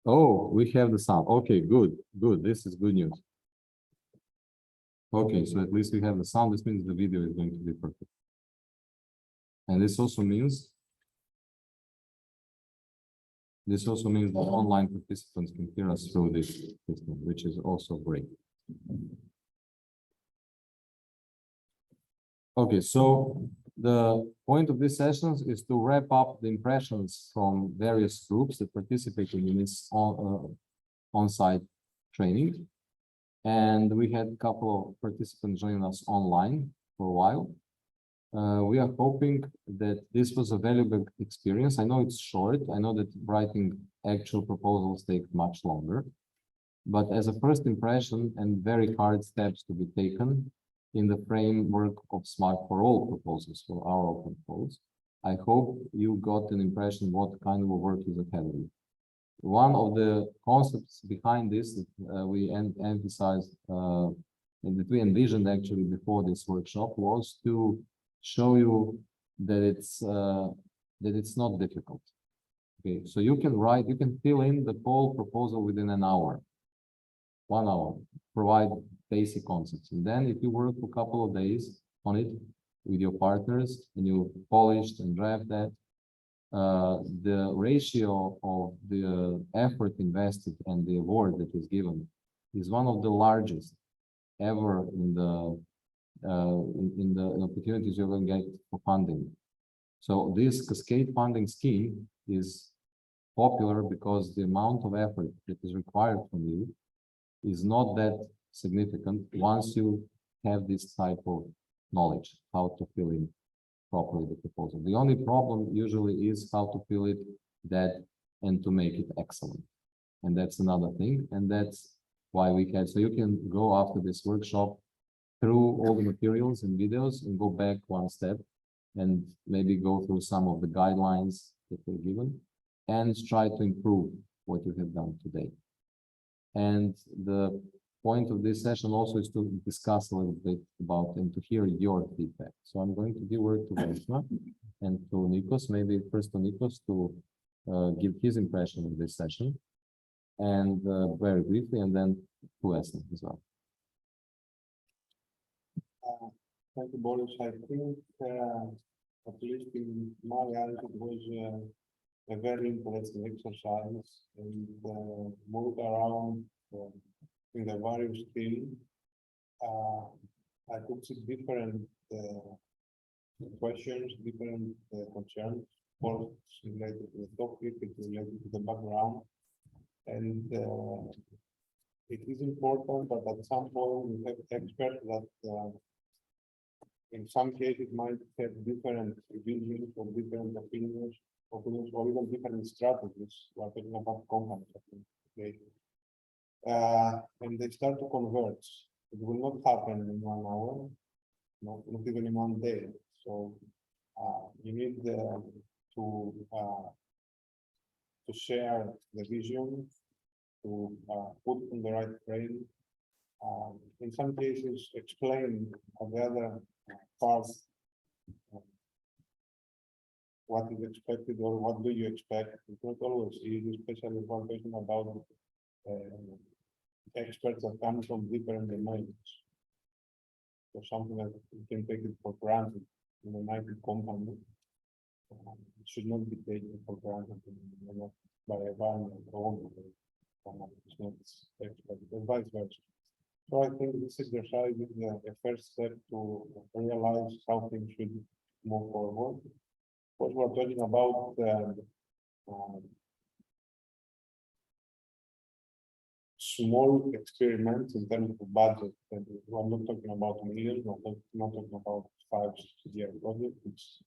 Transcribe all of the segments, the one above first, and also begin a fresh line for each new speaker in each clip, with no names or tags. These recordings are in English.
Oh, we have the sound. Okay, good, good. This is good news. Okay, so at least we have the sound. This means the video is going to be perfect. And this also means that online participants can hear us through this system, which is also great. Okay, so the point of this session is to wrap up the impressions from various groups that participated in this on-site training. And we had a couple of participants joining us online for a while. We are hoping that this was a valuable experience. I know it's short. I know that writing actual proposals take much longer. But as a first impression and very hard steps to be taken in the framework of SMART4ALL proposals for our open calls, I hope you got an impression what kind of work is ahead of you. One of the concepts behind this that we emphasized and that we envisioned actually before this workshop was to show you that it's not difficult. Okay, so you can fill in the whole proposal within an hour, 1 hour, provide basic concepts, and then if you work for a couple of days on it with your partners and you polished and draft that, the ratio of the effort invested and the award that is given is one of the largest ever in the opportunities you're going to get for funding. So this cascade funding scheme is popular because the amount of effort that is required from you is not that significant once you have this type of knowledge, how to fill in properly the proposal. The only problem usually is how to fill it and to make it excellent. And that's another thing. And that's why so you can go after this workshop through all the materials and videos and go back one step and maybe go through some of the guidelines that were given and try to improve what you have done today. And the point of this session also is to discuss a little bit about and to hear your feedback. So I'm going to give word to Vesna and to Nikos, maybe first to Nikos to give his impression of this session and very briefly, and then to Vesna as well.
Thank you, Boris. I think, at least in my eyes, it was a very interesting exercise and moved around in the various fields. I could see different questions, different concerns, both related to the topic, it's related to the background. And it is important that at some point we have experts that in some cases might have different visions or different opinions, or even different strategies. We're talking about companies, okay? And they start to converge. It will not happen in 1 hour, not even in 1 day. So you need to share the vision, to put in the right frame. In some cases, explain on the other part what is expected or what do you expect. It's not always easy, especially if we're talking about experts that come from different domains. So something that you can take it for granted in an IT company, it should not be taken for granted by a environment only. It's not expert, and vice versa. So I think this exercise is a first step to realize how things should move forward. What we're talking about small experiments in terms of budget. And we're not talking about millions, we're not talking about 5-6-year projects. It's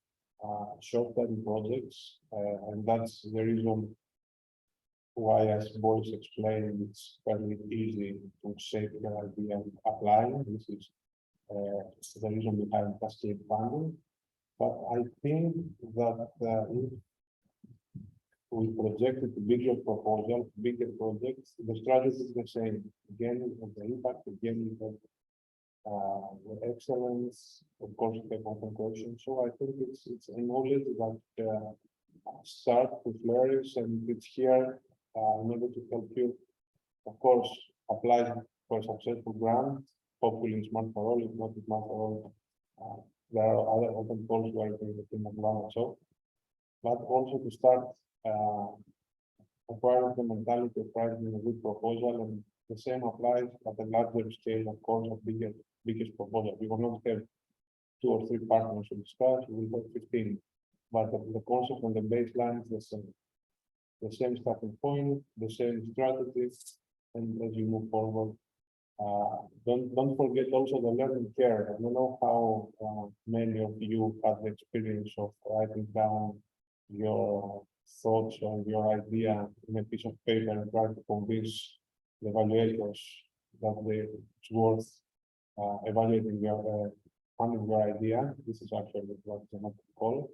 short-term projects, and that's the reason why, as Boris explained, it's fairly easy to shape the idea and apply. This is the reason behind cascade funding. But I think that if we projected a bigger proposal, bigger projects, the strategy is the same. Again, you have the impact, again, you the excellence, of course, the open question. So I think it's a knowledge that start to flourish, and it's here in order to help you, of course, apply for a successful grant, hopefully in SMART4ALL, if not in SMART4ALL. There are other open calls where you can apply so, but also to start acquiring the mentality of writing a good proposal, and the same applies at a larger scale, of course, of biggest proposal. We will not have 2 or 3 partners to discuss, we will have 15, but the concept and the baseline is the same. The same starting point, the same strategy, and as you move forward, don't forget also the learning curve. I don't know how many of you have the experience of writing down your thoughts or your idea in a piece of paper and try to convince the evaluators that it's worth evaluating your funding your idea. This is actually what the not call.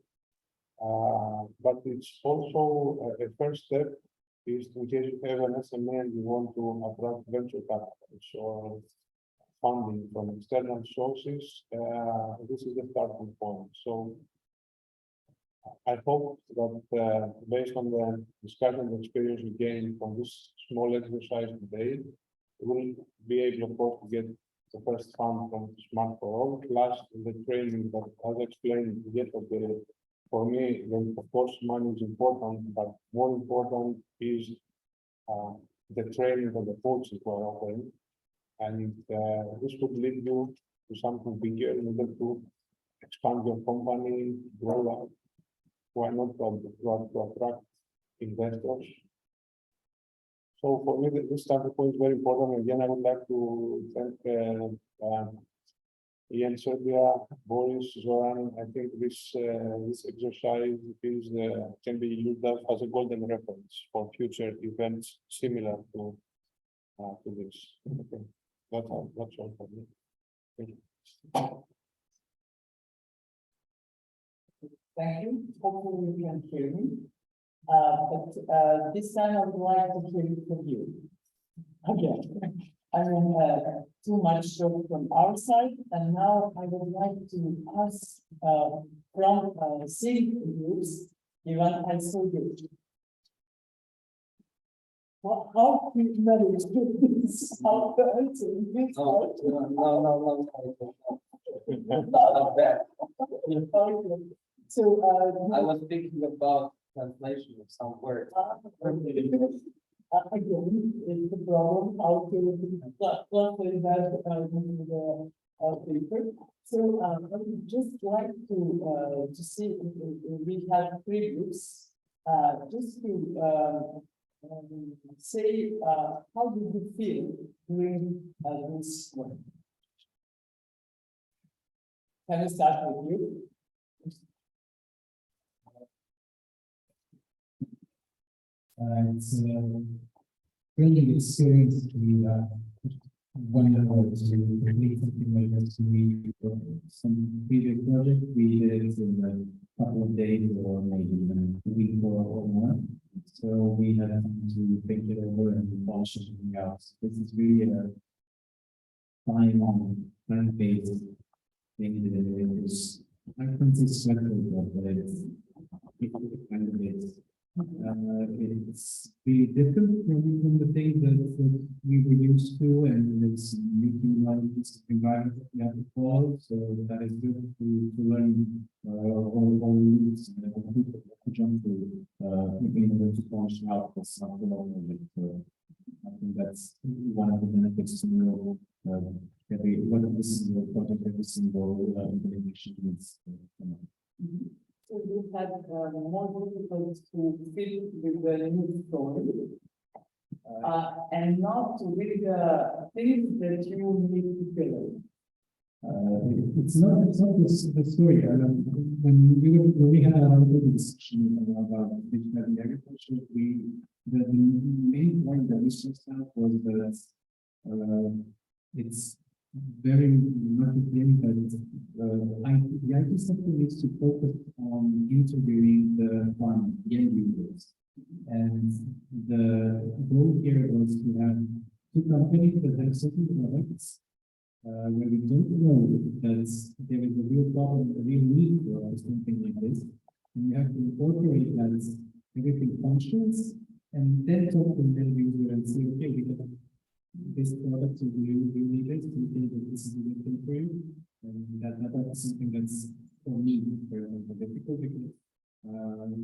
But it's also a first step is in case you have an SMA and you want to attract venture capitals or funding from external sources, this is the starting point. So I hope that based on the discussion and experience we gained from this small exercise today, we will be able, of course, to get the first fund from SMART4ALL, plus the training that, as explained yesterday. For me, then of course, money is important, but more important is the training and the coaches we are offering. And this would lead you to something bigger in order to expand your company, grow up. Why not to attract investors? So for me, this starting point is very important. Again, I would like to thank EEN Serbia, Boris, Zoran. I think this exercise is can be used as a golden reference for future events similar to this. Okay, that's all for me. Thank you.
Thank you. Hopefully you can hear me. But this time I would like to hear it from you. Again, I mean, too much talk from our side, and now I would like to ask from civic groups, Ivan, I saw you. How do you manage this? How do you
No.
Not bad. Okay. So
I was thinking about translation of some words.
Again, it's the problem how to translate that into the paper. So I would just like to see if we have 3 groups just to say how did you feel during this work? Can I start with you?
It's a thrilling experience to wonderful to complete something like this. We some previous project we did it in a couple of days or maybe even a week or more. So we had to think it over and polish it out. This is really a time-based thing that is, I think it's special, but it's kind of is. It's really different from the things that we were used to, and it's making this environment that we have to follow. So that is good to learn all these to jump to in order to polish out for something along. So I think that's one of the benefits to know every single project, every single implementation needs.
So you had more difficult to fit with the new story, and not with the things that you need to fill.
It's not the story. When we had our discussion about digital agriculture, the main point that we stressed out was that it's very much a thing that the IT sector needs to focus on interviewing the farm, the end users. And the goal here was to have 2 companies that have certain products when we don't know that there is a real problem, a real need for something like this, and we have to incorporate that everything functions, and then talk to the end user and say, okay, we got this product, so you need this, we think that this is a good thing for you, and that's something that's for me, for example, difficult because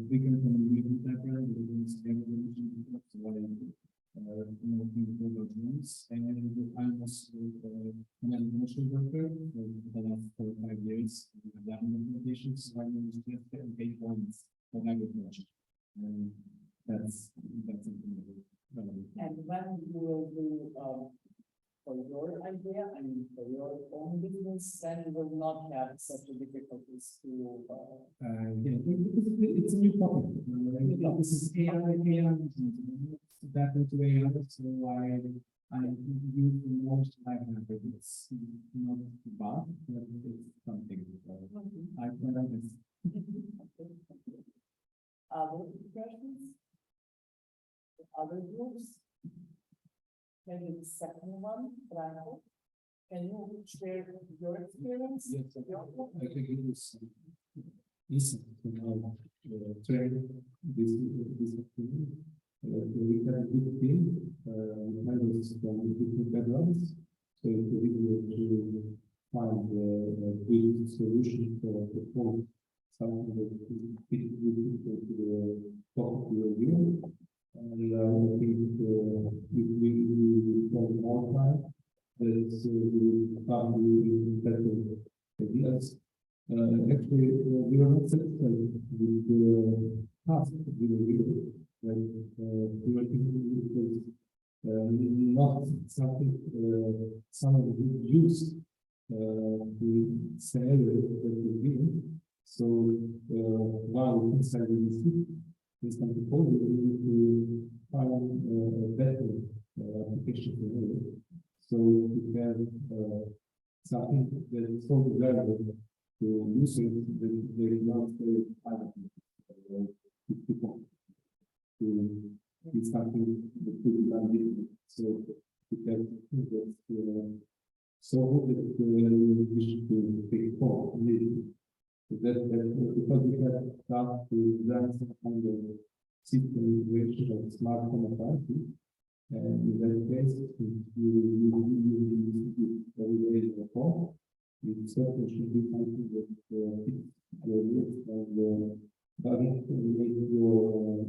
we can from a really background, we don't spend and I was an animation worker for the last 4 or 5 years. That implementation, so I was just getting paid points for agriculture. And that's something relevant.
And when you will do, for your idea, I mean, for your own business, then you will not have such a difficulties to,
Yeah, because it's a new topic. This is AI, that into AI, so I use the most I have. It's not bad, but it's something. I can understand.
other questions? Other groups? Maybe the second one, Branko. Can you share your experience?
Yes, I think it is easy to know train this activity. We have a good team, members from different backgrounds, so it's easier to find a good solution for the phone. Something that fit to the top of your view. And I think if we spend more time, that we will come with better ideas. Actually, we are not satisfied with the task that we were given. We were thinking it was not something someone would use the scenario that we given. So while we consider this kind of proposal, we need to find a better application for it. So we have something that is so valuable to users that they not say to be something that could be done differently. So we have that so that we should take form immediately. That because we have started to run some kind of system integration of smartphone appliances, and in that case, if you use it every day in the phone, it certainly should be something that fits your needs and doesn't make your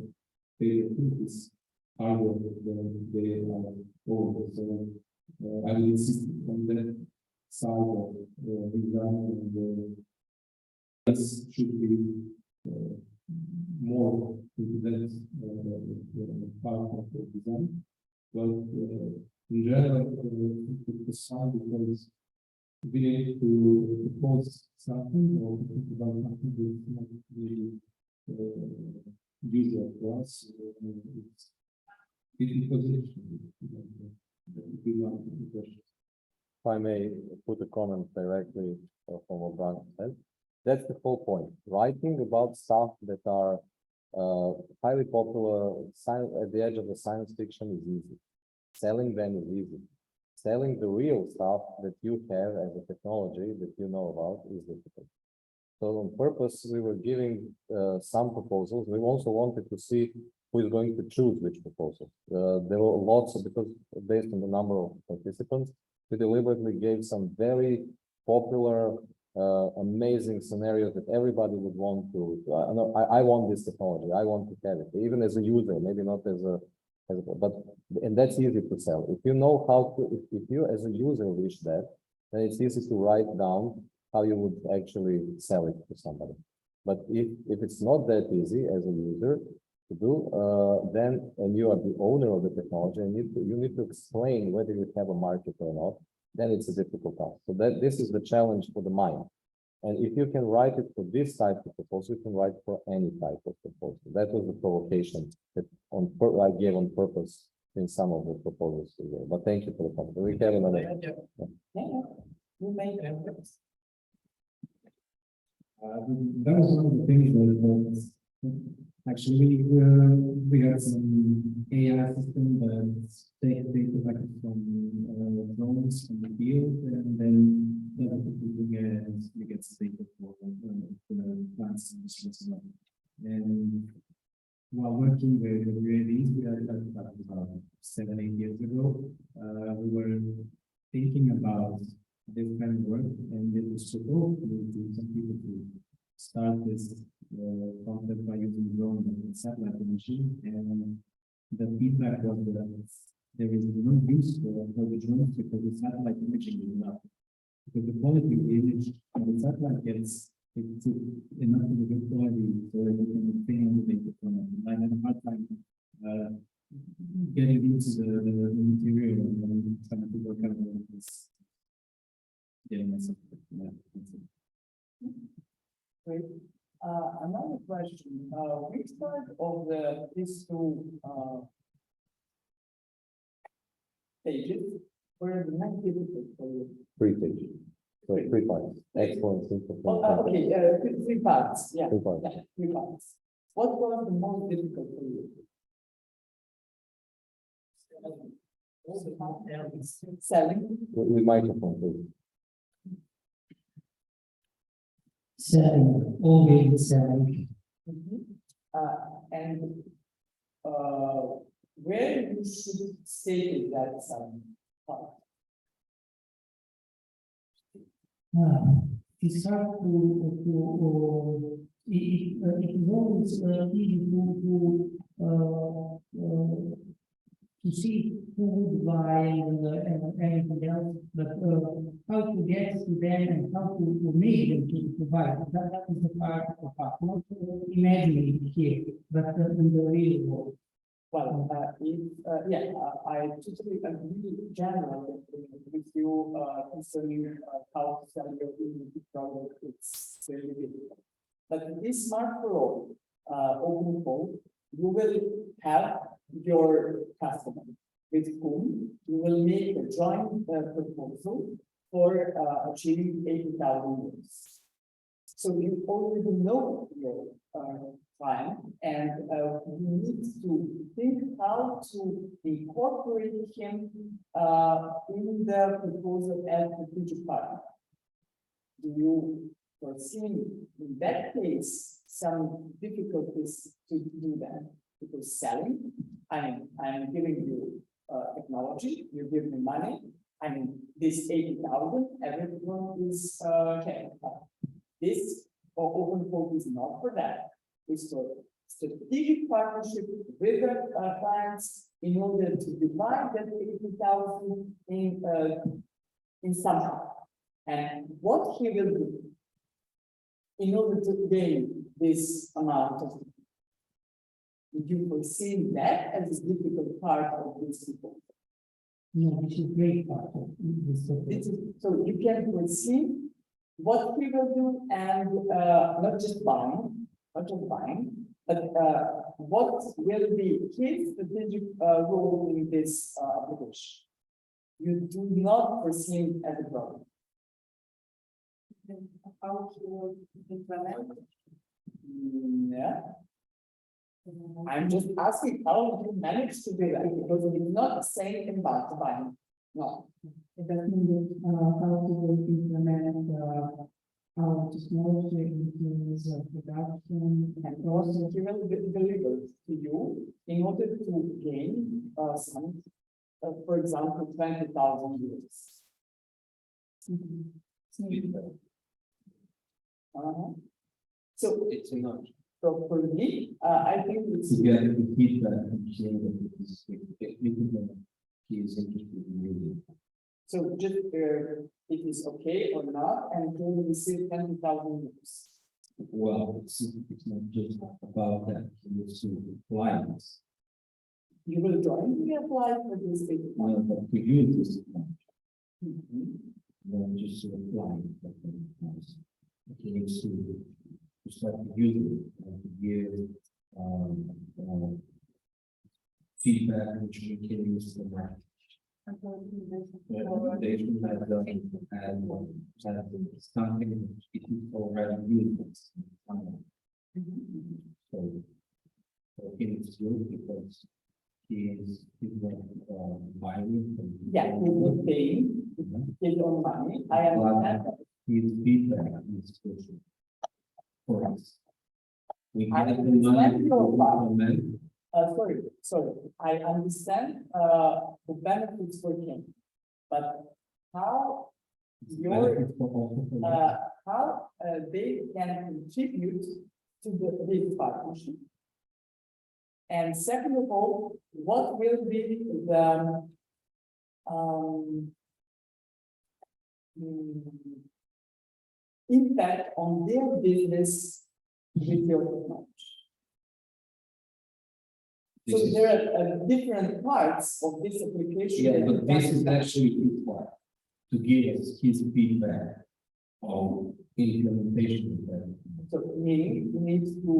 daily activities harder than they are old. So I will insist on that side of design and this should be more into that part of the design. But in general, it's the sound because we need to propose something or to think about something that is not really usual for us. It's position.
If I may put a comment directly from what Branko said. That's the whole point. Writing about stuff that are highly popular, at the edge of the science fiction is easy. Selling them is easy. Selling the real stuff that you have as a technology that you know about is difficult. So on purpose, we were giving some proposals. We also wanted to see who is going to choose which proposal. There were lots of, because based on the number of participants, we deliberately gave some very popular amazing scenarios that everybody would want to. I want this technology. I want to have it, even as a user, maybe not as a, but and that's easy to sell. If you know how to, if you as a user wish that, then it's easy to write down how you would actually sell it to somebody. But if it's not that easy as a user to do, then and you are the owner of the technology, and you need to explain whether you have a market or not. Then it's a difficult task. So this is the challenge for the mind. And if you can write it for this type of proposal, you can write for any type of proposal. That was the provocation that I gave on purpose in some of the proposals today. But thank you for the comment. We have another.
You made efforts.
That was one of the things that Actually, we have some AI system that take data back from drones from the field, and then we get data for plants and this as well. And while working with the UAVs, we are about 7-8 years ago, we were thinking about this kind of work, and it was supposed to some people to start this concept by using drone and satellite imaging, and the feedback was that there is no use for the drones because the satellite imaging is enough. Because the quality of the image on the satellite gets it's enough of a good quality so that you can obtain all the data from it. And I had a hard time getting into the material and then trying to work out what this getting myself.
Great. Another question, which part of these two stages were the most difficult for you?
3 stages. So 3 parts. Excellent.
Okay, three parts, yeah.
3 parts.
Yeah, 3 parts. What was the most difficult for you? Selling.
With microphone, please.
Selling, always selling.
And where you should stay that part?
It's hard it is always easy to see who would buy and anything else, but how to get to them and how to make them to buy. That is the part of not imagining here, but in the real world.
Well, I totally agree generally with you concerning how to sell your product. It's very difficult. But this SMART4ALL open call, you will have your customer with whom you will make a joint proposal for achieving 80,000 euros. So you already know your client, and you need to think how to incorporate him in the proposal as a strategic partner. Do you foresee in that case some difficulties to do that? Because selling, I'm giving you technology, you give me money, this 80,000, everyone is okay. This open call is not for that. It's for strategic partnership with the clients in order to divide that 80,000 in somehow. And what he will do in order to gain this amount of, you foresee that as a difficult part of this proposal?
No, this is great part of this.
So you can foresee what he will do, and not just buying, but what will be his strategic role in this application. You do not foresee as a problem.
How to implement?
Yeah. I'm just asking how you manage to do that, because it's not the same about buying. No.
It doesn't mean how to implement our technology into production
And also he will deliver to you in order to gain some, for example, 20,000 euros. So
It's enough.
So for me, I think it's.
To get the feedback and share that he is interested in reading.
So just it is okay or not, and he will receive 20,000 euros.
Well, it's not just about that, he needs to apply this.
You will jointly apply for this.
Well, but to use this,
Mhm.
not just to apply it, but he needs to start to use it and to give feedback which we can use for that. Recommendation that and something it is already used. So it's good because he's buying.
Yeah, he will pay his own money. I understand that.
His feedback is crucial for us. We
I
get the
understand
money
your part.
from them.
Sorry, I understand, the benefits for him, but how your,
Benefits for all of us.
how, they can contribute to this partnership? And second of all, what will be the, impact on their business with your technology? So
This is-
there are different parts of this application.
Yeah,
that
but
you
this
can-
is actually his part, to give us his feedback on implementation of that.
So meaning you need to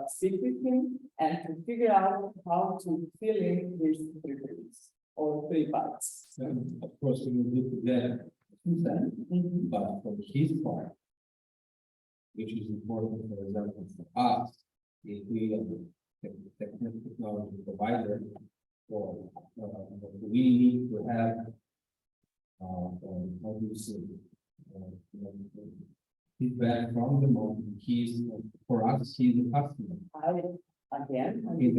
speak with him and to figure out how to fill in these three things or three parts.
And of course, we will do together,
Mhm.
but for his part, which is important, for example, for us, if we are the technology provider, or we need to have, how do you say, feedback from the market. He's, for us, he's a customer.
And then how you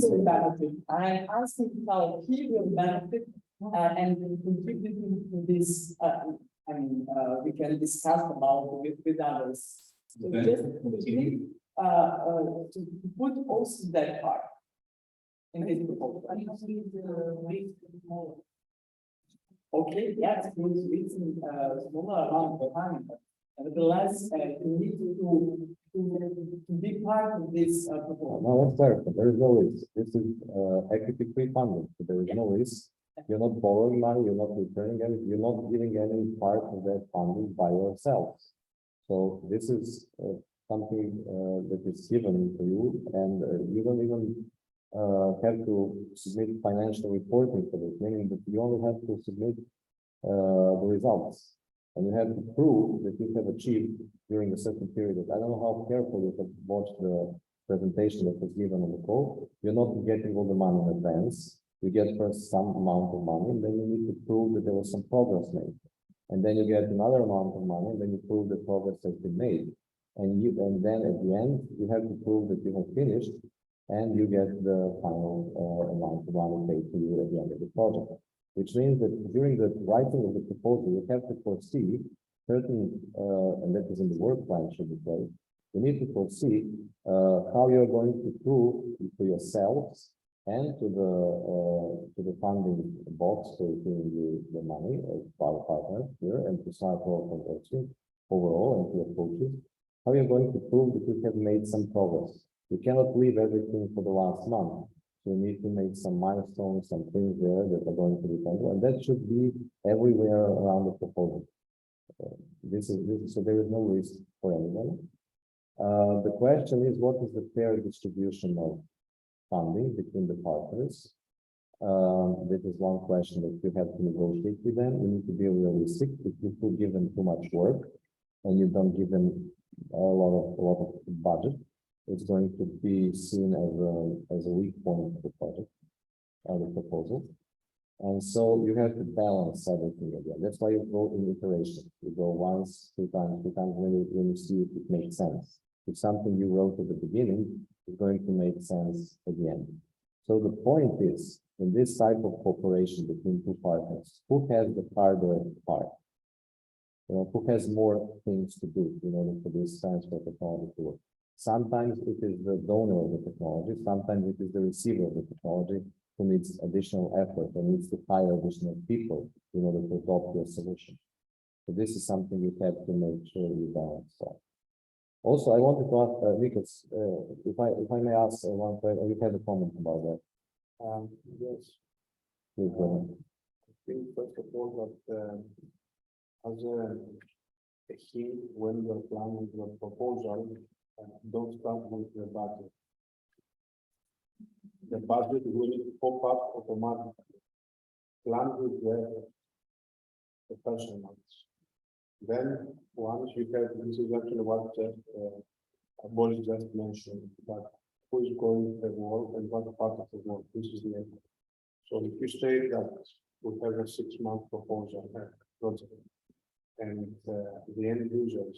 will benefit. I'm asking how he will benefit and contributing to this, we can discuss about with others. So just to put also that part in his proposal. Okay, yes, it's smaller amount of time, but nevertheless, you need to be part of this proposal.
No, that's fair, but there is no risk. This is equity free funding, so there is no risk. You're not borrowing money, you're not returning any, you're not giving any part of that funding by yourselves. So this is something that is given to you, and you don't even have to submit financial reporting for this, meaning that you only have to submit the results. And you have to prove that you have achieved during a certain period. I don't know how careful you have watched the presentation that was given on the call. You're not getting all the money in advance. You get first some amount of money, and then you need to prove that there was some progress made. And then you get another amount of money, and then you prove that progress has been made. And then at the end, you have to prove that you have finished, and you get the final amount of money paid to you at the end of the project. Which means that during the writing of the proposal, you have to foresee certain, and that is in the work plan should be placed. You need to foresee how you're going to prove to yourselves and to the funding box to giving you the money as our partner here, and to SMART4ALL Conference overall, and to your coaches, how you're going to prove that you have made some progress. You cannot leave everything for the last month. You need to make some milestones, some things there that are going to be done, and that should be everywhere around the proposal. This is so there is no risk for anyone. The question is, what is the fair distribution of funding between the partners? This is one question that you have to negotiate with them. You need to be realistic. If you give them too much work and you don't give them a lot of budget, it's going to be seen as a weak point of the project, the proposal. And so you have to balance everything again. That's why you go in iteration. You go once, two times, when you see if it makes sense. If something you wrote at the beginning is going to make sense at the end. So the point is, in this type of cooperation between two partners, who has the harder part? Who has more things to do in order for this transfer of technology to work? Sometimes it is the donor of the technology, sometimes it is the receiver of the technology who needs additional effort and needs to hire additional people in order to adopt your solution. So this is something you have to make sure you balance out. Also, I wanted to ask Nikos, if I may ask one question, you have a comment about that.
Yes,
Please go ahead.
I think first of all that as a key, when you're planning your proposal, don't start with the budget. The budget will pop up automatically. Plan with the professionals. Then once you have, this is actually what Boris just mentioned, that who is going to work and what part of the work, this is the end. So if you state that we have a 6-month proposal project, and the end users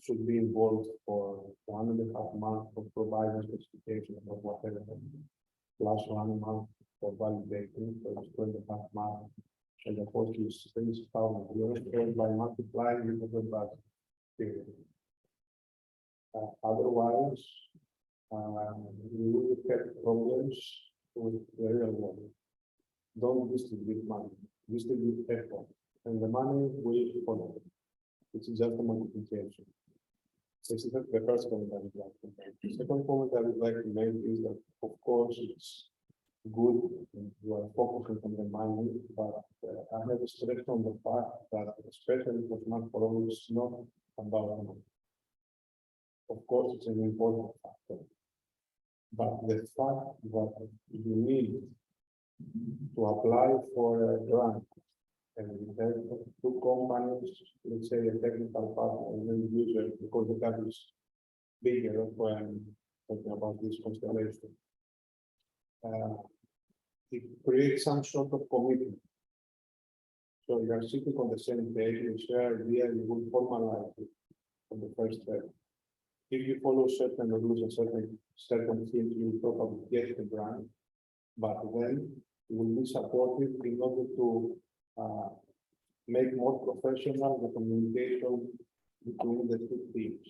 should be involved for 1.5 months for providing specification or whatever, plus 1 month for validating, so it's 2.5 months, and the cost is 30,000 euros by multiplying with the budget period. Otherwise, we will have problems with the real world. Don't distribute money, distribute effort, and the money will follow. It's just a multiplication. This is the first comment I would like to make. The second comment I would like to make is that, of course, it's good and you are focusing on the money, but I have stressed on the fact that, especially for SMART4ALL, it's not about money. Of course, it's an important factor, but the fact that you need to apply for a grant and we have 2 companies, let's say a technical partner and then user, because the gap is bigger when talking about this constellation. It creates some sort of commitment. So you are sitting on the same page, you share idea, you will formalize it on the first step. If you follow certain rules and certain things, you will probably get the grant, but then you will be supported in order to make more professional the communication between the 2 teams.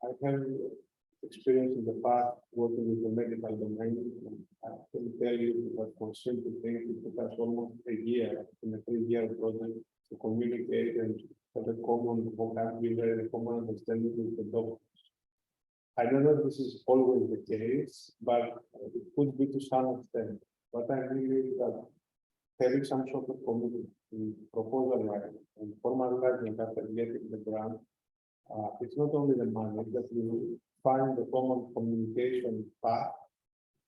I have experience in the past working with the medical domain. I can tell you that for simple things, it took us almost a year in a 3-year project to communicate and have a common vocabulary, a common understanding with the doctors. I don't know if this is always the case, but it could be to some extent. What I mean is that having some sort of commitment in proposal writing and formalizing after getting the grant, it's not only the money, that we find the common communication path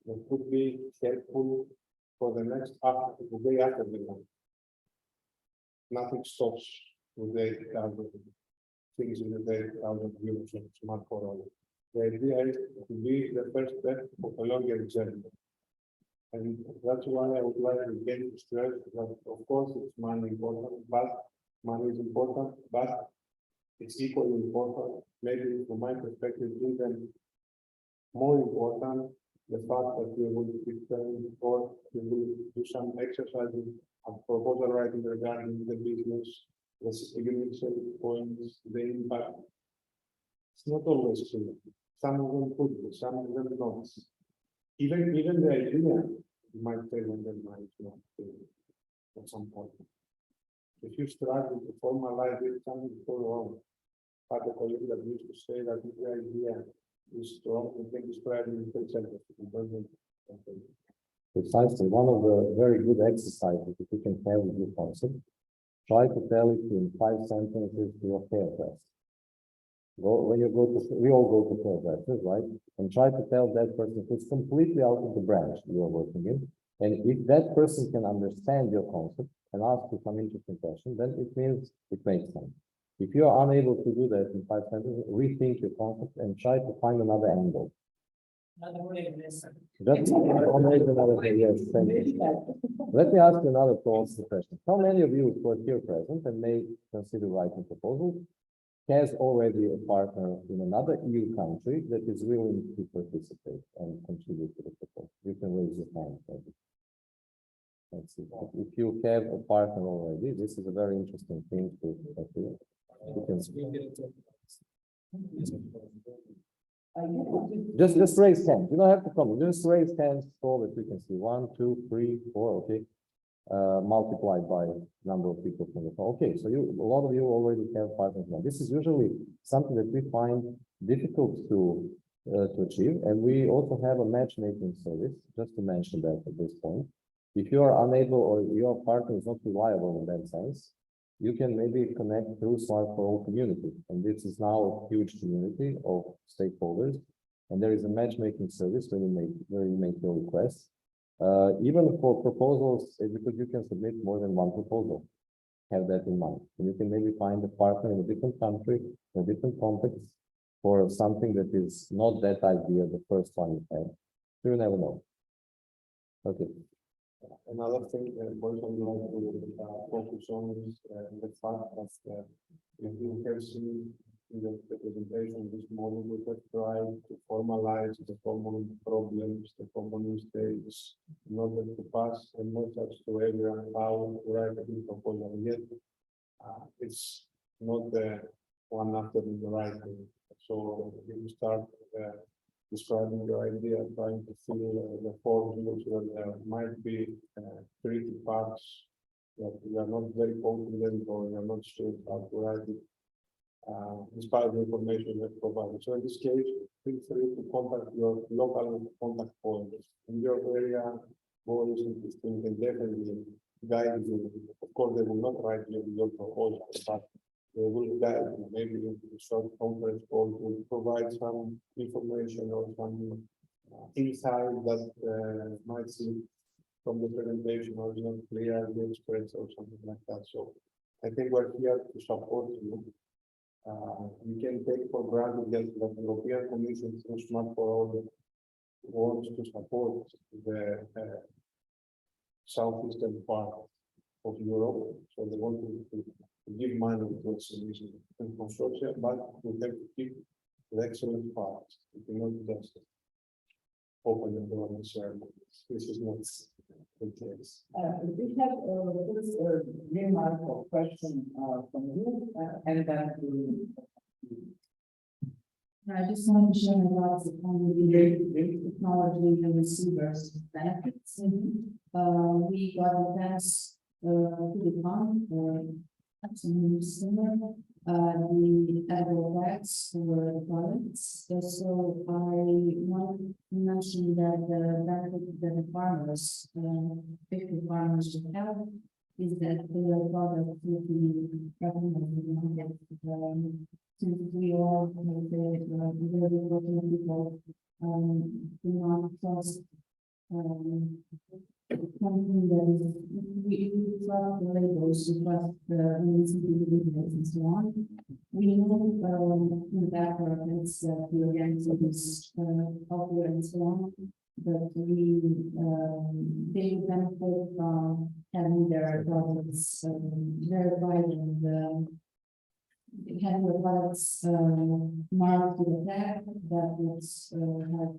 that could be helpful for the next after the day after the grant. Nothing stops with 8,000 things in the 8,000 euros of SMART4ALL. The idea is to be the first step of a longer journey. And that's why I would like to again stress that, of course, it's money important, but money is important, but it's equally important, maybe from my perspective, even more important, the fact that we will be trained or we will do some exercises of proposal writing regarding the business, the unique selling points, the impact. It's not always clear. Some of them could be, some of them not. Even the idea, you might say when they might not at some point. If you struggle to formalize it, something is going wrong. But the colleague that used to say that if the idea is strong, we can describe it in 10 sentences.
Precisely, one of the very good exercises that you can have with your concept, try to tell it in 5 sentences to your hairdresser. When you go to, we all go to hairdressers, right? And try to tell that person who's completely out of the branch you are working in. And if that person can understand your concept and ask you some interesting questions, then it means it makes sense. If you are unable to do that in 5 sentences, rethink your concept and try to find another angle.
Another way of listening.
That's another way, yes, thank you. Let me ask you another question. How many of you who are here present and may consider writing proposals has already a partner in another EU country that is willing to participate and contribute to the proposal? You can raise your hand. Maybe. Let's see. If you have a partner already, this is a very interesting thing to consider. Just raise hands. You don't have to come. Just raise hands so that we can see 1, 2, 3, 4. Okay. Multiplied by number of people from the call. Okay, so a lot of you already have partners now. This is usually something that we find difficult to achieve, and we also have a matchmaking service. Just to mention that at this point, if you are unable or your partner is not reliable in that sense, you can maybe connect through SMART4ALL community, and this is now a huge community of stakeholders, and there is a matchmaking service where you make your requests. Even for proposals, because you can submit more than 1 proposal, have that in mind. And you can maybe find a partner in a different country, in a different context, for something that is not that idea, the first one you had. You never know. Okay.
Another thing that I would like to focus on is the fact that if you have seen in the presentation this morning, we have tried to formalize the common problems, the common mistakes, in order to pass a message to everyone how to write a good proposal. Yet it's not the one after the right thing. So if you start describing your idea, trying to fill the forms, where there might be tricky parts that we are not very confident or we are not sure how to write it, despite the information that provided. So in this case, feel free to contact your local contact points in your area. Boris and Christine can definitely guide you. Of course, they will not write your proposal, but they will guide you. Maybe in a short conference call will provide some information or some insight that might seem from the presentation or is not clearly expressed or something like that. So I think we're here to support you. We can take for granted that the European Commission through SMART4ALL wants to support the southeastern part of Europe. So they want to give money to exhibition and consortia, but we have to keep the excellent parts. We cannot just open the door and share. This is not the case.
We have this remark or question from you, and then
I just want to share about the technology and receivers benefits. We got advanced to the fund, something similar, the edible tax for the products. So I want to mention that the benefit that the farmers, 50 farmers should have is that their product will be recommended in the market. Since we all have the very working people do not trust something that is we trust the labels, we trust the individuals and so on. We know in the background it's the organics healthier and so on, but we they benefit from having their products verified and having the products marked with a tag that would have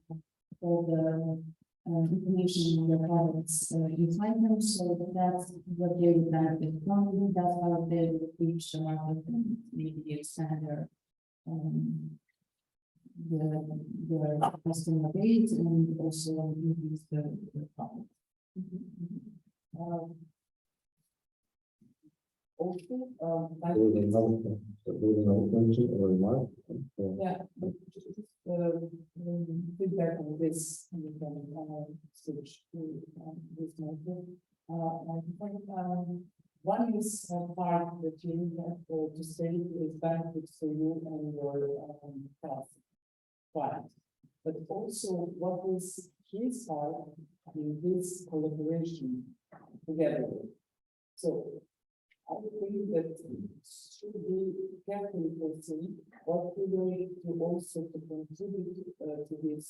all the information on the products inside them, so that's what they would benefit from. That's how they would reach the market and maybe expand the customer base and also increase the profit.
also,
There was another question or remark.
yeah, but just feedback on this, and we can switch to this method. I think one is part that you have to say is benefits for you and your client, but also what is his part in this collaboration together. So I think that should be carefully foreseen what we going to also to contribute to this.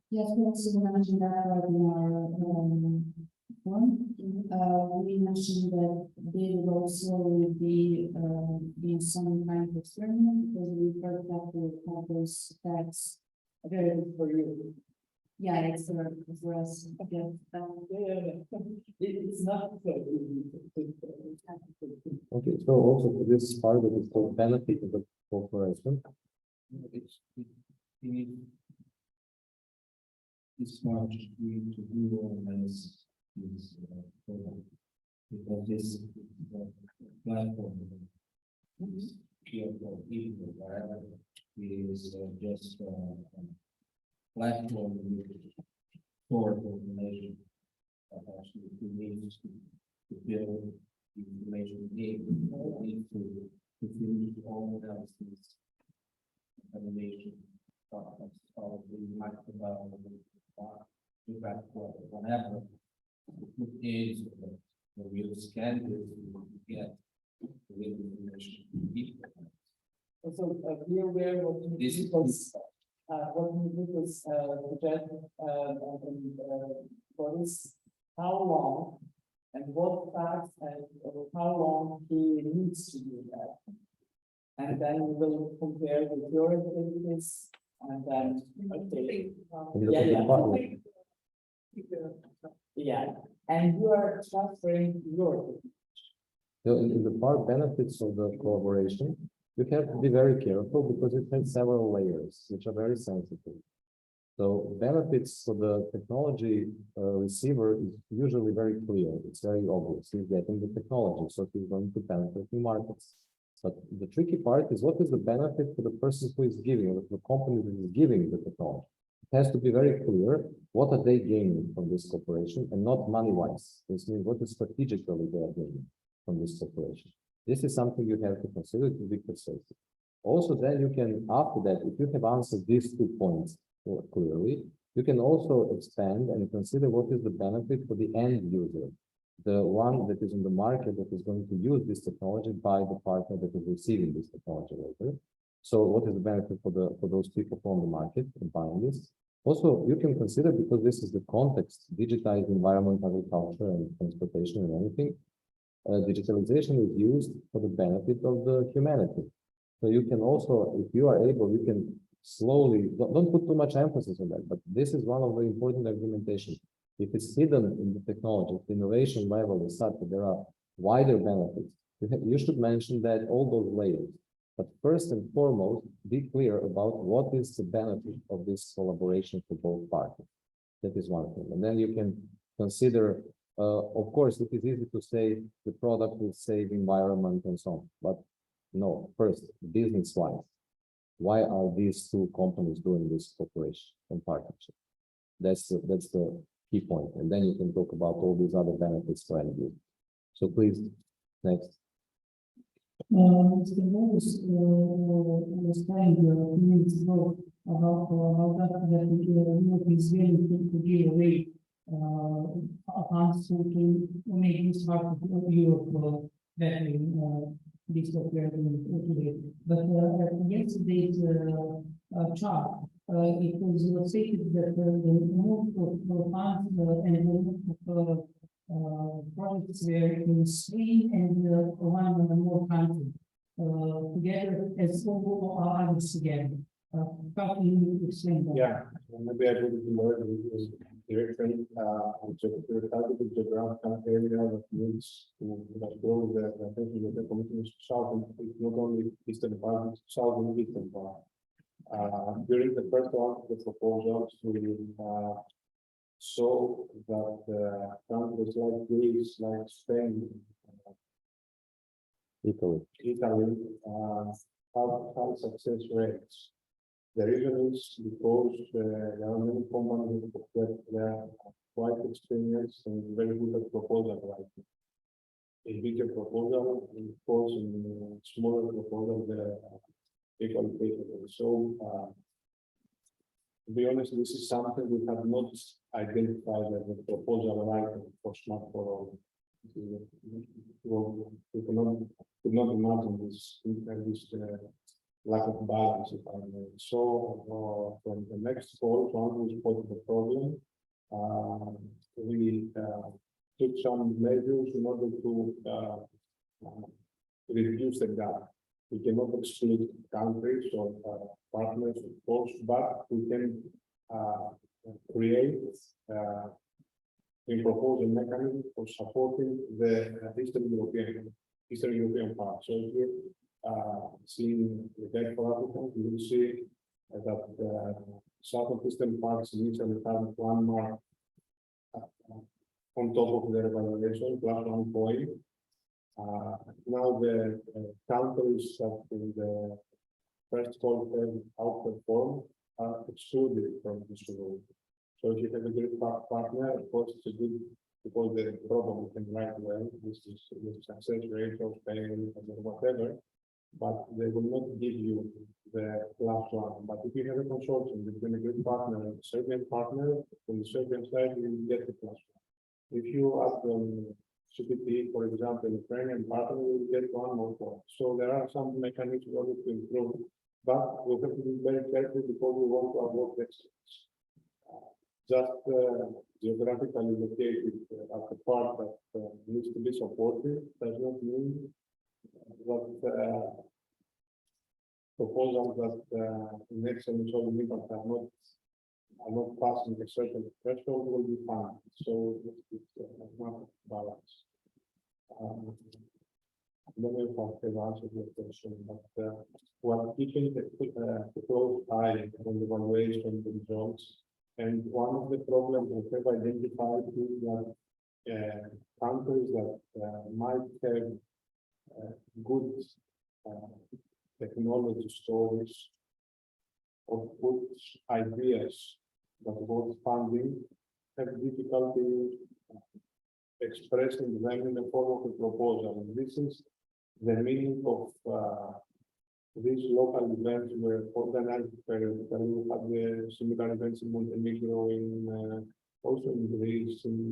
Yes, we also mentioned that in our form. We mentioned that they will also be in some kind of experiment because we heard that we have those tax available for you. Yeah, it's for us. Okay.
It's not fair.
Okay, so also for this part of the benefit of the corporation.
It's smart to do organize this program because this platform is clear for people wherever is just platform for information that actually needs to build information need to finish all else this animation probably microbiome whatever is the real scan is you get the information people.
So, be aware what Nikolaos, suggested, for this, how long and what facts and how long he needs to do that. And then we will compare with your activities and then, okay. Yeah, and you are transferring your.
So in the part benefits of the collaboration, you have to be very careful because it has several layers, which are very sensitive. So benefits for the technology receiver is usually very clear. It's very obvious. He's getting the technology, so he's going to penetrate new markets. But the tricky part is what is the benefit for the person who is giving, or the company that is giving the technology. It has to be very clear what are they gaining from this cooperation and not money-wise. This means what is strategically they are gaining from this cooperation. This is something you have to consider to be persuasive. Also, then you can, after that, if you have answered these 2 points clearly, you can also expand and consider what is the benefit for the end user, the one that is in the market that is going to use this technology by the partner that is receiving this technology later. So what is the benefit for those people from the market in buying this? Also, you can consider, because this is the context, digitized environment, agriculture and transportation and anything, digitalization is used for the benefit of the humanity. So you can also, if you are able, you can slowly, don't put too much emphasis on that, but this is one of the important argumentation. If it's hidden in the technology, if the innovation level is such that there are wider benefits, you should mention that all those layers. But first and foremost, be clear about what is the benefit of this collaboration for both parties. That is one thing. And then you can consider, of course, it is easy to say the product will save environment and so on. But no, first, business-wise, why are these 2 companies doing this cooperation and partnership? That's the key point. And then you can talk about all these other benefits for end user. So please, next.
Mr. Voros was saying a few minutes ago about that Europe is willing to give away funds to make this part of Europe better. This what we are doing today. But yesterday's chart, it was stated that the most of funds and the most of projects were in Spain and one or more countries together as all others together. How can you explain that?
Yeah, maybe I would more directly the geographical area that needs to grow the attention of the commission is southern, not only eastern part, it's southern and eastern part. During the first round of the proposals, we saw that countries like Greece, like Spain, Italy have high success rates. The reason is because there are many companies that are quite experienced and very good at proposal writing. A bigger proposal, and of course, in smaller proposal, they're equally capable. So, to be honest, this is something we have not identified as a proposal writing for SMART4ALL. We could not imagine this lack of balance, if I may. So, from the next call, once we spotted the problem, we took some measures in order to reduce the gap. We cannot exclude countries or partners, of course, but we can create a proposal mechanism for supporting the Eastern European part. So here, seeing the data for applicants, you will see that southern eastern parts initially have 1 mark on top of their evaluation, plus 1 point. Now the countries that in the first call have outperformed are excluded from this rule. So if you have a good partner, of course, it's a good, because the problem can write well, this is the success rate of paying or whatever, but they will not give you the +1. But if you have a consortium between a good partner and a Serbian partner, from the Serbian side, you will get the +1. If you ask them CPT, for example, Ukrainian partner will get 1 or 4. So there are some mechanisms in order to improve, but we have to be very careful because we want to avoid accidents. Just geographically located at the part that needs to be supported does not mean that proposals that in excellence or impact are not passing a certain threshold will be fine. So it's not balanced. I don't know if I have answered your question, but we're keeping a close eye on the evaluation of the results. And one of the problems we have identified is that countries that might have good technology stories or good ideas but about funding have difficulty expressing them in the form of a proposal. And this is the meaning of these local events were organized periodically. We had the similar events in Montenegro, also in Greece, in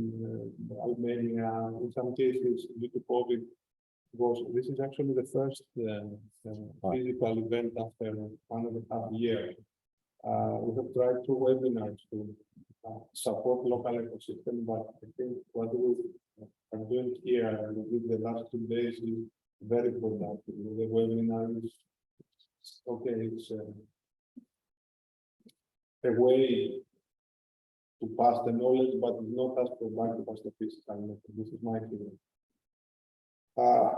Albania, in some cases due to COVID. This is actually the first physical event after 1.5 years. We have tried 2 webinars to support local ecosystem, but I think what we are doing here with the last 2 days is very productive. The webinar is okay, it's a way to pass the knowledge, but it's not as productive as the physical method. This is my feeling.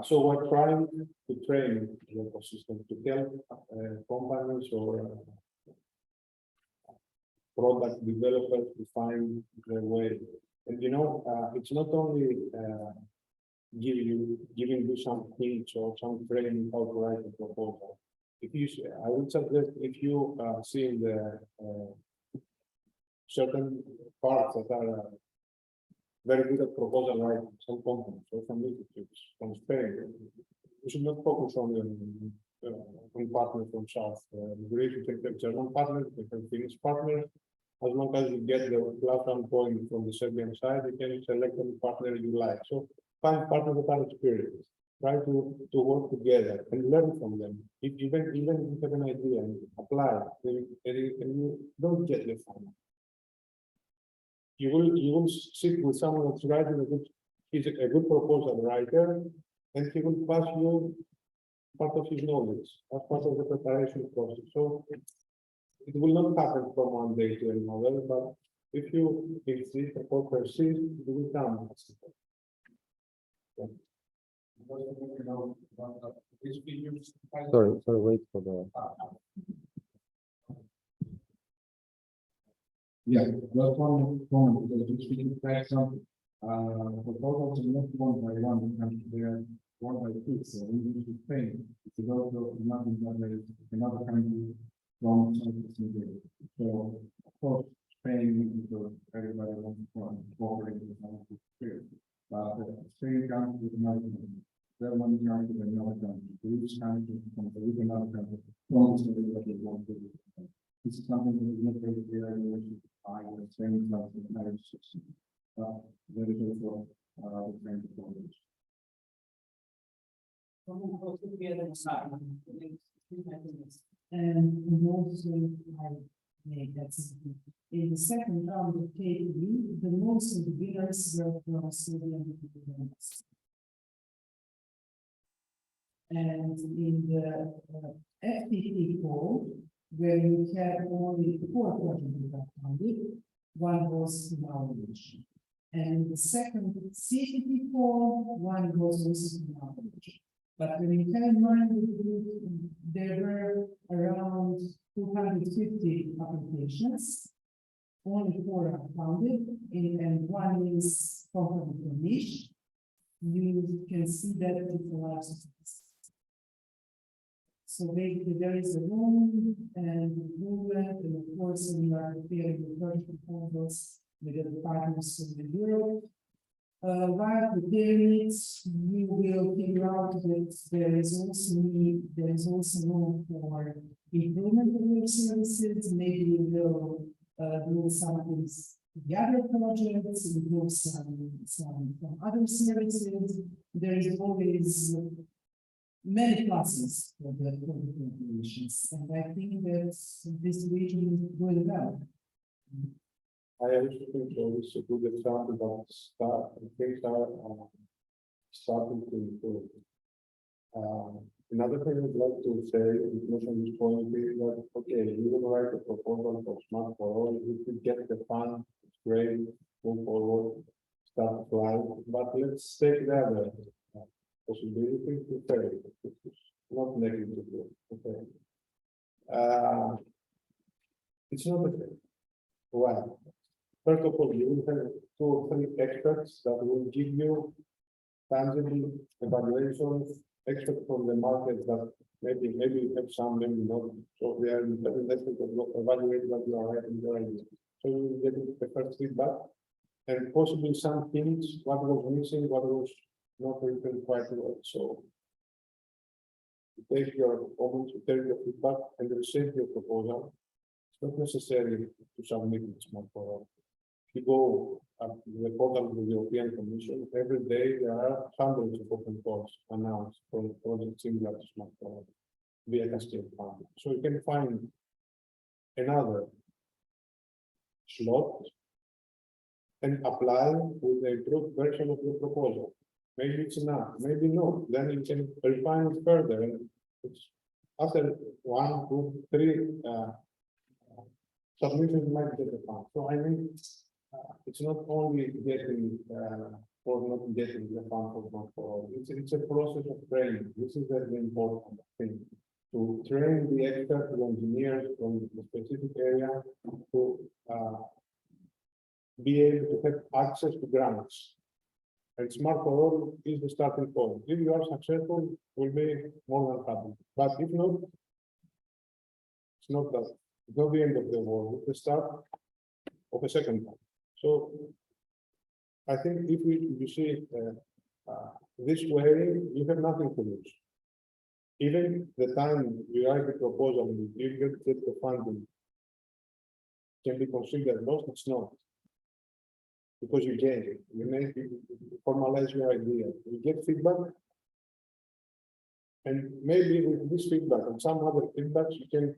So we're trying to train the ecosystem to help companies or product developers to find their way. And it's not only giving you some hints or some training how to write a proposal. I would suggest if you see in the certain parts that are very good at proposal writing, some companies or some institutes from Spain, you should not focus only on partners from South. Greece, you can have German partners, you can have Finnish partners. As long as you get the platform point from the Serbian side, you can select any partner you like. So find partners that are experienced. Try to work together and learn from them. Even if you have an idea and apply, and you don't get the fund. You will sit with someone that's writing he's a good proposal writer, and he will pass you part of his knowledge as part of the preparation process. So it will not happen from one day to another, but if this support persists, it will come.
Sorry, wait for the.
Yeah, just one comment, because we speak in some proposals are not 1 by 1, they are 1 by 2. So we need to Spain, it's also nothing but another country from something. So of course, Spain is everybody wants to cooperate with some experience. But Spain comes with another country, Germany comes with another country, Greece comes with another country, France is what they want to do. This is something that is not very clear in the same class in the Irish system. There is also the same approach.
And also, I made that in the second round of KTV, the most of the winners were from Serbian governments. And in the FTTE poll, where you had only 4 questions that funded, 1 was knowledge. And the second CPT poll, 1 was also knowledge. But when you have in mind that there were around 250 applications, only 4 are funded, and 1 is company from niche, you can see that it's a large success. So basically there is a room and movement, and of course we are preparing the first proposals with the partners in Europe. While preparing it, we will figure out that there is also room for improvement of your services. Maybe we will do something the other projects, we do some other services. There is always many classes for the populations, and I think that this region is going well.
I also think so. It's a good example that things are starting to improve. Another thing I'd like to say, on this point, is that okay, you will write a proposal for SMART4ALL. If you get the fund, it's great, move forward, start flying. But let's take the other possibility to fail. It's not negative. Okay. It's not okay. Why? First of all, you will have 2 or 3 experts that will give you tangible evaluations, experts from the market that maybe you have some, maybe not. So they are independent to evaluate what you are writing your idea. So you will get the first feedback and possibly some hints, what was missing, what was not written quite well. So you take your comments, you take your feedback and receive your proposal. It's not necessary to submit it SMART4ALL. If you go to the portal of the European Commission, every day there are hundreds of open calls announced for projects similar to SMART4ALL via Cascade Fund. So you can find another slot and apply with the improved version of the proposal. Maybe it's enough, maybe not. Then you can refine it further. And it's after 1, 2, 3 submissions might get the fund. So I mean, it's not only getting or not getting the fund for SMART4ALL. It's a process of training. This is very important thing. To train the experts, the engineers from the specific area to be able to have access to grants. And SMART4ALL is the starting point. If you are successful, we'll be more than happy. But if not, it's not that. It's not the end of the world. It's the start of a second one. So I think if you see it this way, you have nothing to lose. Even the time you write the proposal, you get the funding, can be considered lost. It's not. Because you get it, you formalize your idea, you get feedback, and maybe with this feedback and some other feedbacks, you can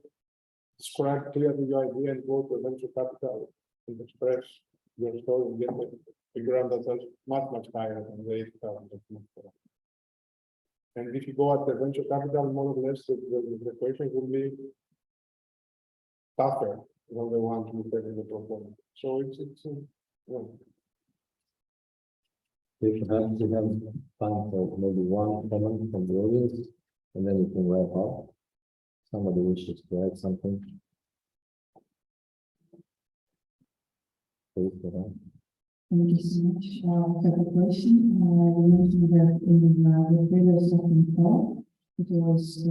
describe clearly your idea and go to venture capital and express your story and get a grant that is much higher than the 80,000. And if you go at the venture capital, more or less, the question will be tougher than the ones we have in the proposal. So it's
If you have time for maybe one comment from the audience, and then you can wrap up. Somebody wishes to add something. Please go ahead.
Thank you so much for the question. You mentioned that in the previous second call, it was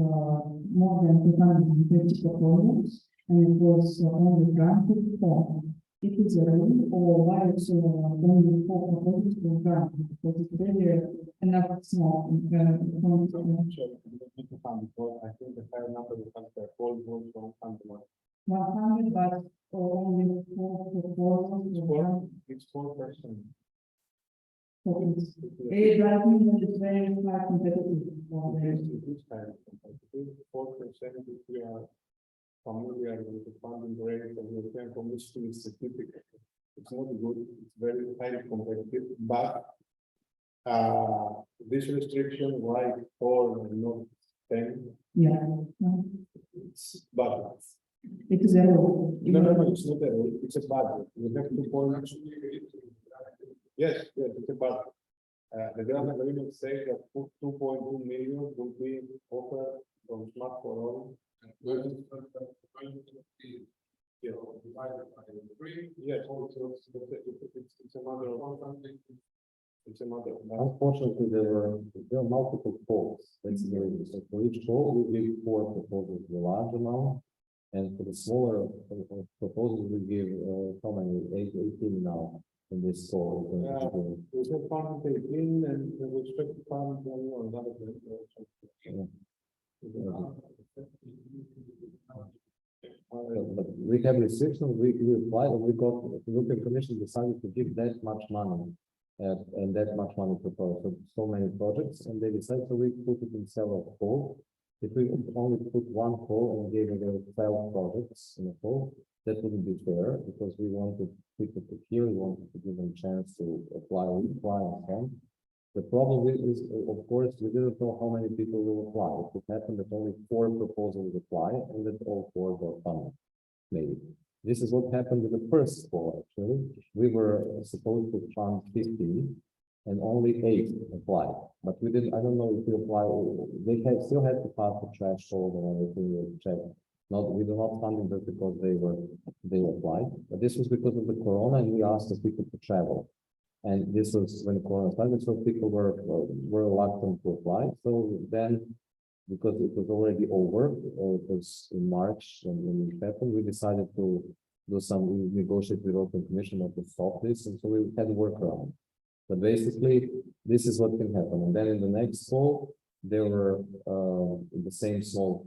more than 250 proposals, and it was only granted 4. It is a rule, or why it's only 4 proposals were granted, because it's really enough small.
I think the higher number of call was 100.
100, but only 4 proposals were granted.
It's 4%.
It does mean that it's very high competitive.
It is kind of competitive. 4% if you are familiar with the funding rate of the European Commission is certificate. It's not good, it's very highly competitive, but this restriction, why 4 and not 10?
Yeah.
It's budget.
It is a rule.
No, it's not a rule, it's a budget. We have 2 points. Yes, it's a budget. The grant agreement says that 2.2 million will be offered from SMART4ALL. Yes, yes, also it's a matter of it's a matter of
Unfortunately, there are multiple calls. So for each call, we give 4 proposals, the large amount, and for the smaller proposals, we give how many? 18 now in this call.
we have found 18 and we expect to find another.
But we have restrictions, we applied, and we got, the European Commission decided to give that much money. And that much money proposed for so many projects, and they decided, so we put it in several calls. If we only put one call and gave it 12 projects in a call, that wouldn't be fair, because we wanted people to hear, we wanted to give them a chance to apply and so on. The problem is, of course, we didn't know how many people will apply. It happened that only 4 proposals apply, and that all 4 got funded, maybe. This is what happened with the first call, actually. We were supposed to fund 15, and only 8 applied. But we didn't, I don't know if we apply, they still had to pass the threshold and everything we checked. We do not fund them just because they applied, but this was because of the corona, and we asked the people to travel. And this was when the corona started, so people were reluctant to apply. So then, because it was already over, it was in March when it happened, we decided to do some, we negotiate with the European Commission to stop this, and so we had a workaround. But basically, this is what can happen. And then in the next call, there were the same small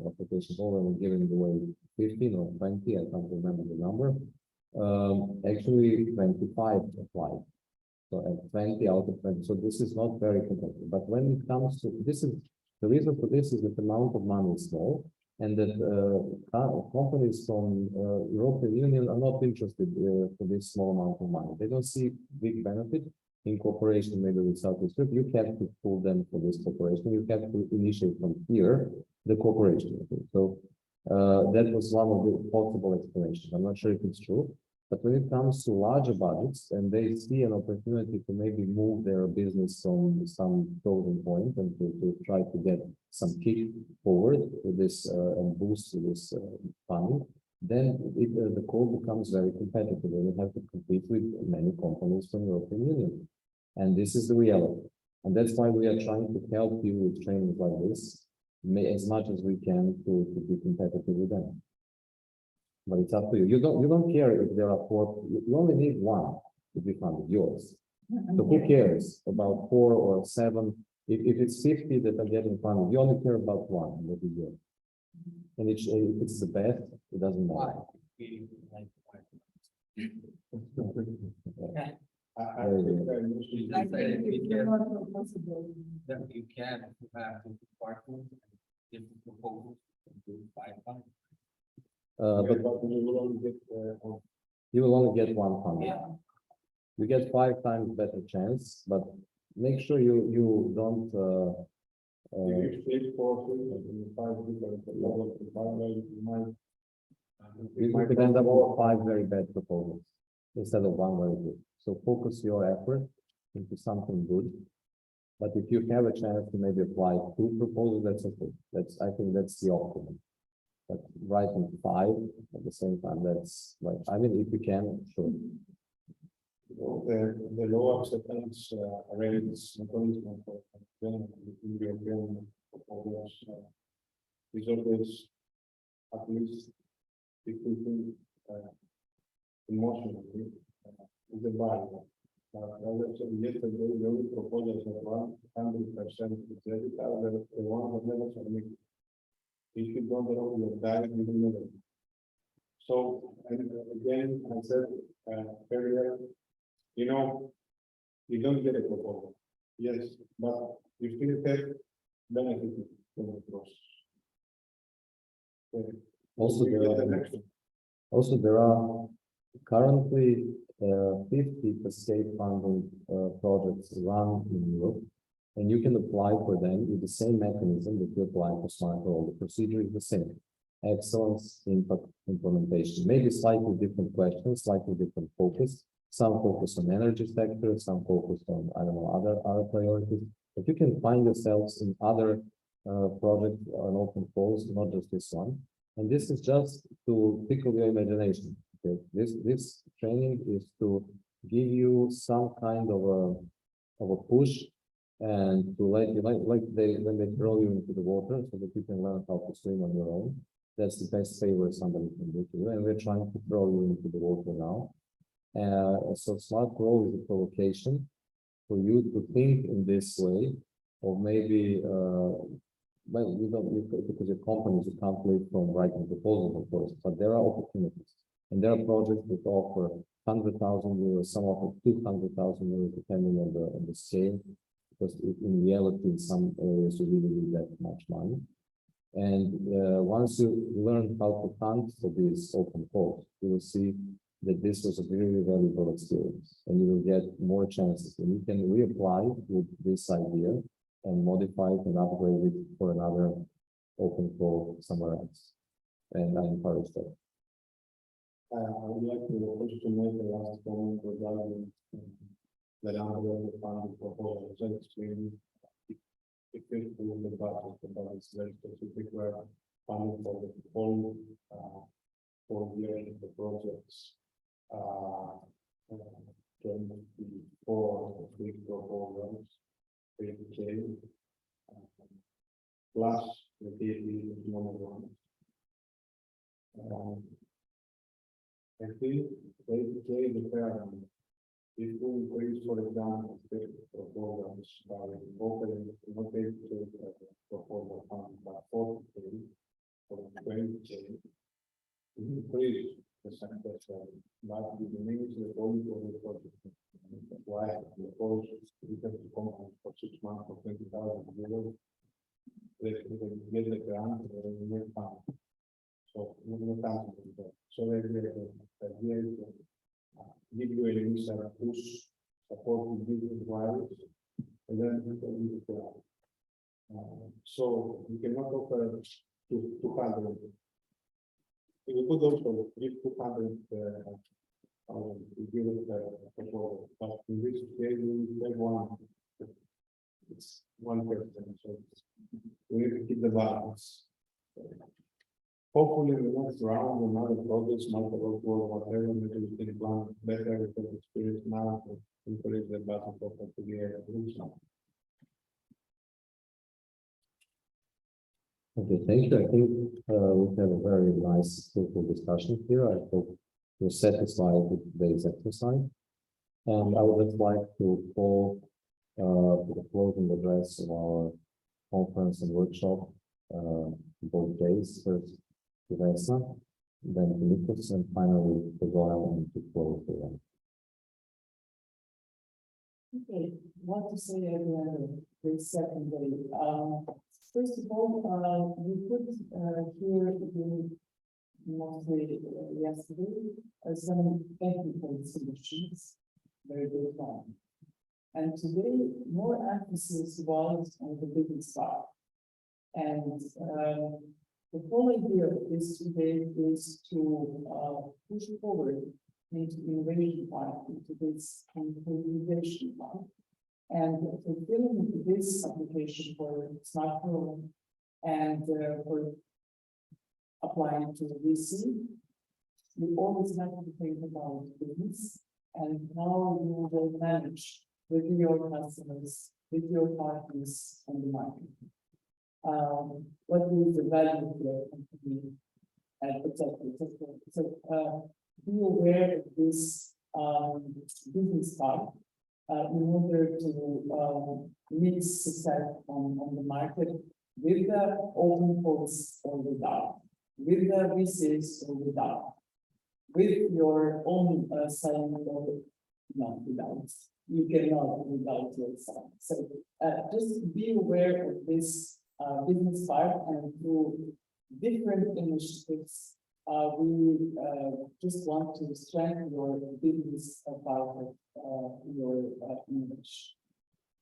applications, only giving away 15 or 20, I can't remember the number. Actually 25 applied. So at 20 out of 20. So this is not very competitive. But when it comes to this, is the reason for this is that the amount of money is small, and that companies from European Union are not interested for this small amount of money. They don't see big benefit in cooperation maybe with Southeast Europe. You have to pull them for this cooperation. You have to initiate from here the cooperation. So that was one of the possible explanations. I'm not sure if it's true. But when it comes to larger budgets, and they see an opportunity to maybe move their business from some closing point and to try to get some kick forward with this and boost this funding, then the call becomes very competitive, and you have to compete with many companies from the European Union. And this is the reality. And that's why we are trying to help you with trainings like this, as much as we can to be competitive with them. But it's up to you. You don't care if there are 4. You only need 1 to be funded, yours. So who cares about 4 or 7? If it's 50 that are getting funded, you only care about 1 that is yours. And if it's the best, it doesn't matter.
I think I usually
I think it's not possible.
That you can have two partners, different proposals, and do 500.
But
you will only get
you will only get 1 funding.
Yeah.
You get 5 times better chance, but make sure you don't.
if you take 4 and 5 different proposals,
You could end up with 5 very bad proposals instead of 1 very good. So focus your effort into something good. But if you have a chance to maybe apply 2 proposals, that's okay. I think that's the optimum. But writing 5 at the same time, that's like, I mean, if you can, sure.
The low acceptance rates, not only for European proposals, is always at least 50 emotionally is a barrier. As I said yesterday, the only proposals that 100% rejected are the ones that never submit. If you don't know your diet, you will never. So, and again, I said earlier, you don't get a proposal. Yes, but you still have benefit from the process.
Also, there are currently 50 state funding projects run in Europe, and you can apply for them with the same mechanism that you apply for SMART4ALL. The procedure is the same. Excellence, impact, implementation. Maybe slightly different questions, slightly different focus. Some focus on energy sector, some focus on, I don't know, other priorities. But you can find yourselves in other projects and open calls, not just this one. And this is just to tickle your imagination. Okay? This training is to give you some kind of a push, and to let you when they throw you into the water so that you can learn how to swim on your own. That's the best favor somebody can do to you, and we're trying to throw you into the water now. So SMART4ALL is a provocation for you to think in this way, or maybe well, we don't, because your companies, you can't live from writing proposals, of course, but there are opportunities. And there are projects that offer 100,000 euros, some offer 200,000 euros, depending on the scale. Because in reality, in some areas, you really need that much money. And once you learn how to hunt for these open calls, you will see that this was a very valuable experience, and you will get more chances. And you can reapply with this idea and modify it and upgrade it for another open call somewhere else. And I encourage that.
I would like to also make a last comment regarding the number of the funding proposals. I explained it is in the budget, the budget is very specific, where funding for the whole 4 years of the projects can be 4 or 3 programs, 3K, plus the DD normal one. I think 3K is the fair number. If we increase, for example, the programs by opening not 8K proposal fund, but 4K or 20K, we increase the success rate, but we diminish the volume of the project. That's why the approach we have to come for 6 months for 20,000 euros. They get the grant and we get fund. So we will come to that. So the idea is to give you an initial push, support with business values, and then we can use the grant. So we cannot offer 200. We could also give 200 to give it a proposal, but in this case we have one. It's one person, so we need to keep the balance. Hopefully, the next round, another project, multiple or whatever, maybe we can plan better with the experience now to increase the budget of the year.
Okay, thank you. I think we have a very nice, fruitful discussion here. I hope you're satisfied with today's exercise. And I would just like to call to the closing address of our conference and workshop both days. First to Vesna, then to Nikolaos, and finally to Zoran and to close the event.
Okay, what to say at the end of the second day? First of all, we put here mostly yesterday some technical solutions, very good one. And today, more emphasis was on the business part. And the whole idea of this today is to push forward into innovation part, into this innovation part. And fulfilling this application for SMART4ALL and for applying to the VC, we always have to think about business and how you will manage with your customers, with your partners on the market. What is the value of your company, etc. So be aware of this business part. In order to meet success on the market with the open calls or without, with the VCs or without, with your own selling or not without. You cannot without your selling. So just be aware of this business part, and through different initiatives, we just want to strengthen your business part of your innovation.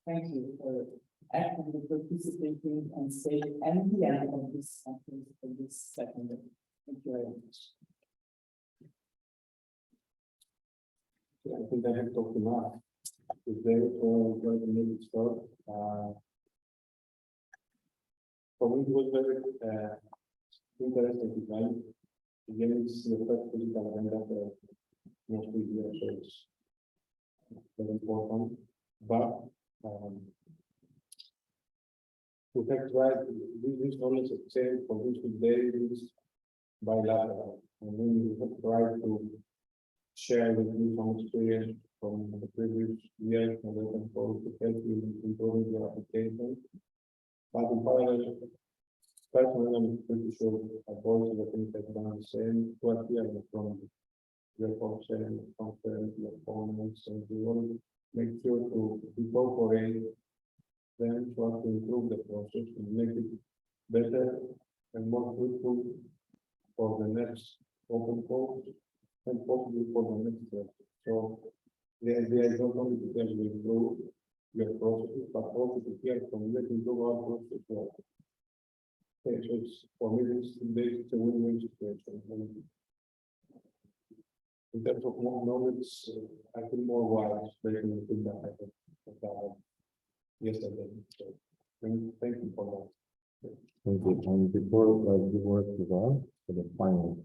Thank you for actively participating and staying at the end of this conference for this second day. Thank you very much.
I think I have talked enough. Today, for going to make it short. For me, it was very interesting to find. Again, it's the first physical agenda for most years, so it's very important. But we have tried this knowledge exchange for this today is bilateral. And then we have tried to share with you some experience from the previous years and we can to help you in improving your application. But in parallel, Personally, I'm pretty sure I've also the things that done the same, what we are from your function, conference, your comments, and we want to make sure to incorporate them to us to improve the process and make it better and more fruitful for the next open calls and possibly for the next process. So the idea is not only to tell you improve your processes, but also to hear from you to improve our process as well. Okay, so it's, for me, it's a win-win situation. And in terms of more knowledge, I feel more wise based on the feedback I got yesterday. So, thank you for that.
Thank you. And before the work is on for the final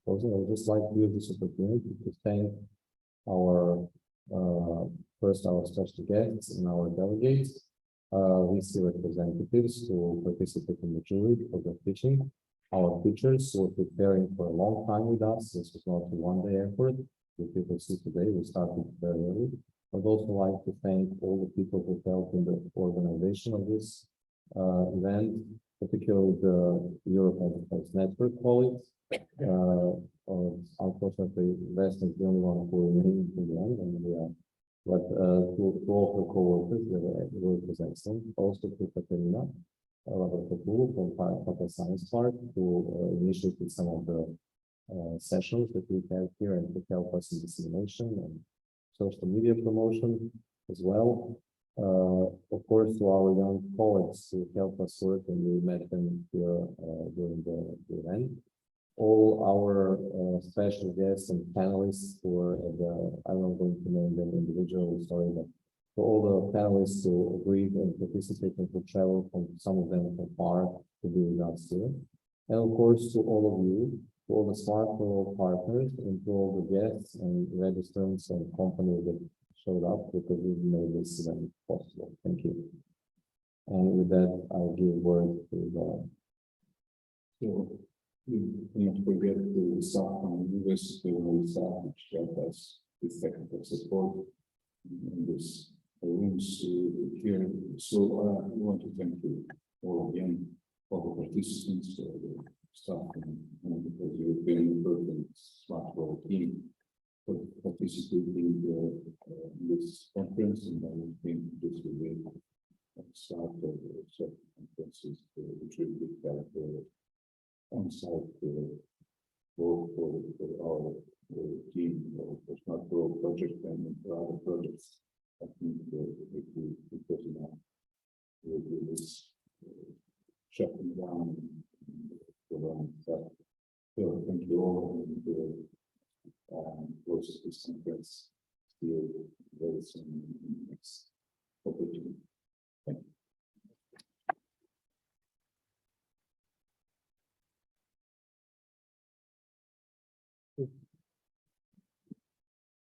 closing, I would just like to use this opportunity to thank our first our special guests and our delegates, VC representatives who participate in the jury for the teaching. Our teachers who were preparing for a long time with us. This was not a one-day effort. The people see today, we started very early. I'd also like to thank all the people who helped in the organization of this event, particularly the Europe Enterprise Network colleagues. Unfortunately, Vesna is the only one who remained in the end, and but to all the co-workers that represent them, also to Katerina from Papa Science Park, who initiated some of the sessions that we have here and to help us in dissemination and social media promotion as well. Of course, to our young colleagues who help us work, and we met them here during the event. All our special guests and panelists who are I'm not going to name them individually, sorry, but for all the panelists who agreed and participated and to travel from some of them from far to be with us here. And of course, to all of you, to all the SMART4ALL partners, and to all the guests and registrants and companies that showed up because we made this event possible. Thank you. And with that, I'll give word to the.
We not forget to staff and viewers to staff which help us with technical support in this rooms here. So I want to thank you all again, all the participants, the staff, and the European and SMART4ALL team for participating in this conference, and I think this will be a start of certain conferences which will be held on-site both for our team, for SMART4ALL project and for other projects. I think if we put enough, we'll do this shutting down around that. So thank you all, and close this conference still very soon in the next opportunity. Thank you.